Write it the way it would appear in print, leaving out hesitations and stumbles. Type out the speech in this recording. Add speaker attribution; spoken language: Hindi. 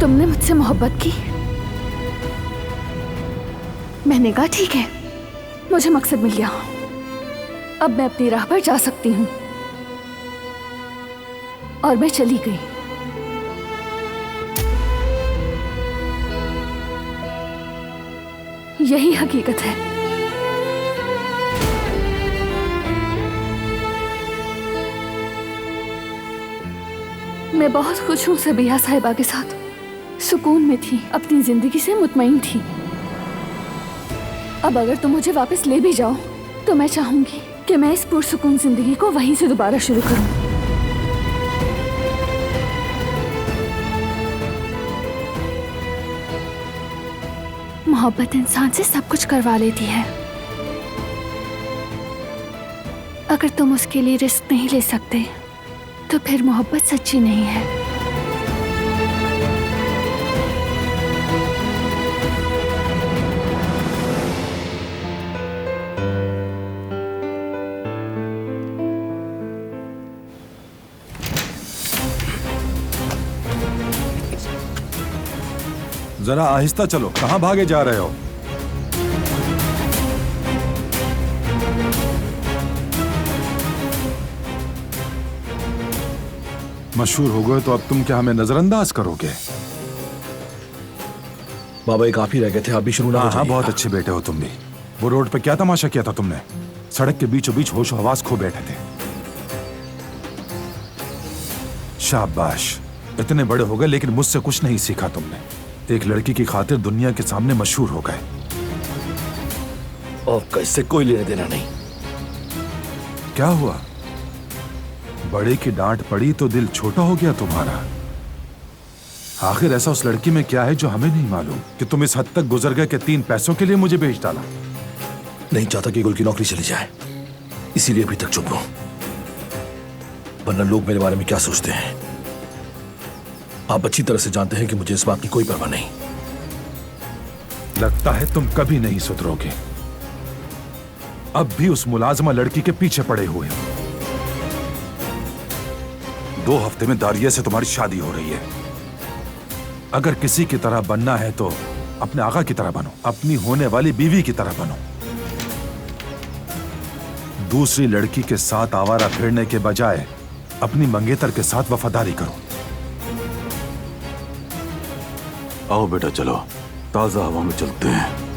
Speaker 1: तुमने मुझसे मोहब्बत की। मैंने कहा ठीक है, मुझे मकसद मिल गया, अब मैं अपनी राह पर जा सकती हूँ। और मैं चली गई। यही हकीकत है। मैं बहुत खुश हूँ सबिया साहिबा के साथ, सुकून में थी, अपनी जिंदगी से मुतमईन थी। अब अगर तुम मुझे वापस ले भी जाओ तो मैं चाहूंगी कि मैं इस पुरसुकून जिंदगी को वहीं से दोबारा शुरू करूं। मोहब्बत इंसान से सब कुछ करवा लेती है। अगर तुम उसके लिए रिस्क नहीं ले सकते तो फिर मोहब्बत सच्ची नहीं है।
Speaker 2: जरा आहिस्ता चलो, कहां भागे जा रहे हो? मशहूर हो गए तो अब तुम क्या हमें नजरअंदाज करोगे?
Speaker 3: बाबा एक आप ही रह गए थे, आप भी शुरू ना हो
Speaker 2: हाँ, बहुत अच्छे बेटे हो तुम भी। वो रोड पे क्या तमाशा किया था तुमने? सड़क के बीचों बीच होश हवास खो बैठे थे। शाबाश, इतने बड़े हो गए लेकिन मुझसे कुछ नहीं सीखा तुमने। एक लड़की की खातिर दुनिया के सामने मशहूर हो गए।
Speaker 3: आपका इससे कोई लेना देना नहीं।
Speaker 2: क्या हुआ? बड़े की डांट पड़ी तो दिल छोटा हो गया तुम्हारा? आखिर ऐसा उस लड़की में क्या है जो हमें नहीं मालूम कि तुम इस हद तक गुजर गए कि 3 पैसों के लिए मुझे बेच डाला?
Speaker 3: नहीं चाहता कि गुल की नौकरी चली जाए, इसीलिए अभी तक चुप हूं। वरना लोग मेरे बारे में क्या सोचते हैं आप अच्छी तरह से जानते हैं कि मुझे इस बात की कोई परवाह नहीं।
Speaker 2: लगता है तुम कभी नहीं सुधरोगे। अब भी उस मुलाजमा लड़की के पीछे पड़े हुए हो। 2 हफ्ते में दारिया से तुम्हारी शादी हो रही है। अगर किसी की तरह बनना है तो अपने आका की तरह बनो, अपनी होने वाली बीवी की तरह बनो। दूसरी लड़की के साथ आवारा फिरने के बजाय अपनी मंगेतर के साथ वफादारी करो।
Speaker 4: आओ बेटा चलो, ताजा हवा में चलते हैं।